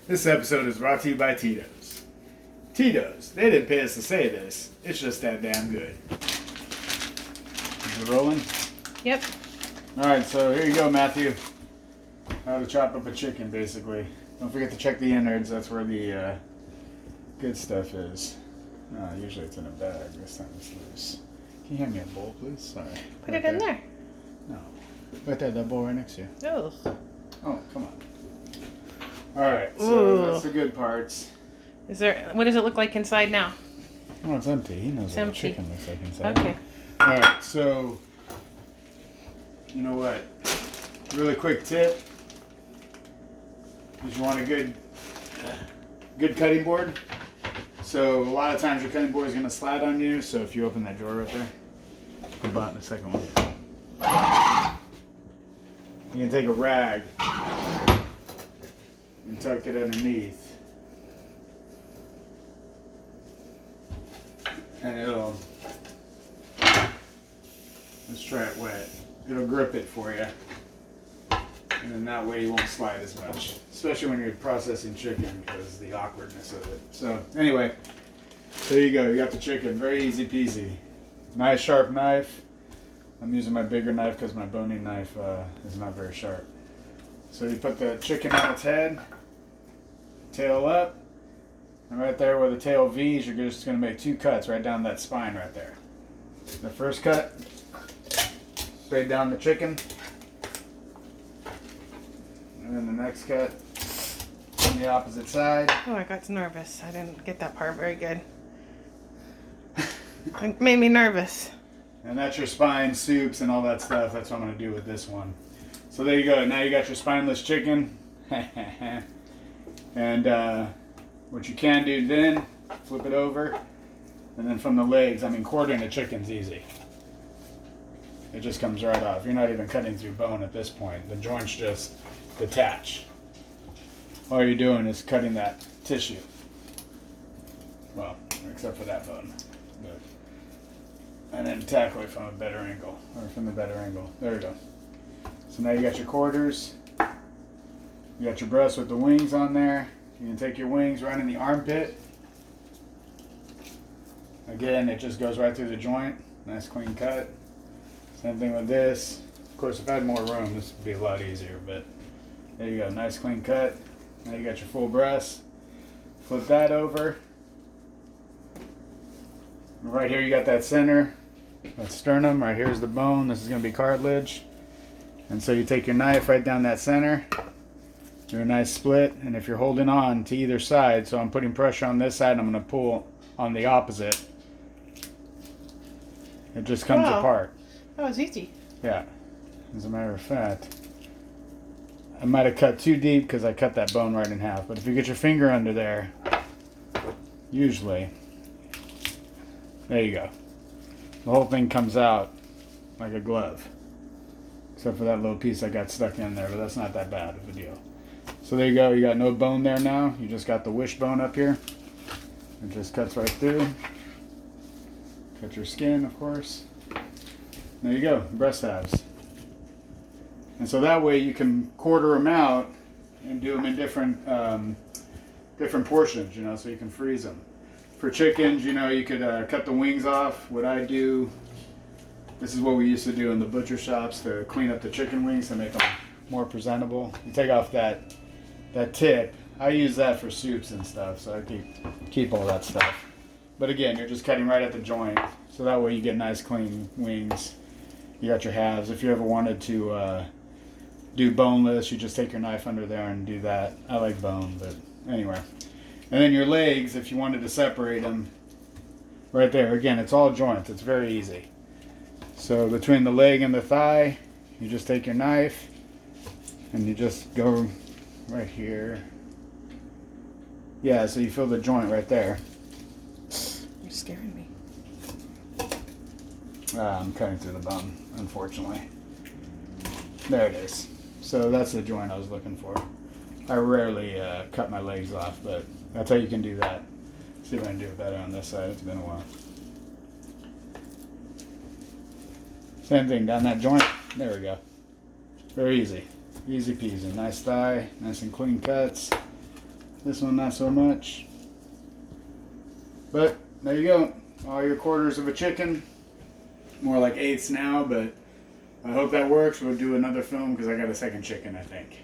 This episode is brought to you by Tito's. Tito's, they didn't pay us to say this. It's just that damn good. Is it rolling? Yep. Alright, so here you go, Matthew. How to chop up a chicken, basically. Don't forget to check the innards. That's where the good stuff is. Usually it's in a bag. This time it's loose. Can you hand me a bowl, please? Sorry. Put it in there. No. Right there, that bowl right next to you. Oh. Oh, come on. Alright, so that's the good parts. What does it look like inside now? Oh, it's empty. He knows It's what a empty. chicken looks like inside. Okay. Alright, so, you know what? Really quick tip. Is you want a good cutting board. So a lot of times your cutting board is going to slide on you. So if you open that drawer right there, the button, the second one. You can take a rag and tuck it underneath. And it'll, let's try it wet. It'll grip it for you. And then that way you won't slide as much. Especially when you're processing chicken because of the awkwardness of it. So anyway, there you go. You got the chicken. Very easy peasy. Nice sharp knife. I'm using my bigger knife because my boning knife is not very sharp. So you put the chicken on its head, tail up, and right there where the tail V's, you're just going to make 2 cuts right down that spine right there. The first cut, straight down the chicken. And then the next cut on the opposite side. Oh, I got nervous. I didn't get that part very good. It made me nervous. And that's your spine, soups, and all that stuff. That's what I'm going to do with this one. So there you go. Now you got your spineless chicken. And what you can do then, flip it over. And then from the legs, quartering a chicken's easy. It just comes right off. You're not even cutting through bone at this point. The joints just detach. All you're doing is cutting that tissue. Well, except for that bone. But, and then tackle it from a better angle. Or from the better angle. There you go. So now you got your quarters. You got your breast with the wings on there. You can take your wings right in the armpit. Again, it just goes right through the joint. Nice clean cut. Same thing with this. Of course, if I had more room, this would be a lot easier, but there you go, nice clean cut. Now you got your full breast. Flip that over. Right here you got that center, that sternum. Right here's the bone. This is going to be cartilage. And so you take your knife right down that center. Do a nice split. And if you're holding on to either side, so I'm putting pressure on this side, I'm going to pull on the opposite. It just comes apart. That was easy. Yeah. As a matter of fact, I might have cut too deep because I cut that bone right in half. But if you get your finger under there, usually, there you go. The whole thing comes out like a glove. Except for that little piece I got stuck in there, but that's not that bad of a deal. So there you go. You got no bone there now. You just got the wishbone up here. It just cuts right through. Cut your skin, of course. There you go, breast halves. And so that way you can quarter them out and do them in different portions, so you can freeze them. For chickens, you could cut the wings off. What I do, this is what we used to do in the butcher shops to clean up the chicken wings to make them more presentable. You take off that tip. I use that for soups and stuff, so I keep all that stuff. But again, you're just cutting right at the joint, so that way you get nice clean wings. You got your halves. If you ever wanted to do boneless, you just take your knife under there and do that. I like bone, but anyway. And then your legs, if you wanted to separate them, right there. Again, it's all joints. It's very easy. So between the leg and the thigh, you just take your knife and you just go right here. Yeah, so you feel the joint right there. You're scaring me. I'm cutting through the bone, unfortunately. There it is. So that's the joint I was looking for. I rarely cut my legs off, but that's how you can do that. See if I can do it better on this side. It's been a while. Same thing down that joint. There we go. Very easy. Easy peasy. Nice thigh. Nice and clean cuts. This one not so much. But there you go. All your quarters of a chicken. More like eighths now, but I hope that works. We'll do another film because I got a second chicken, I think.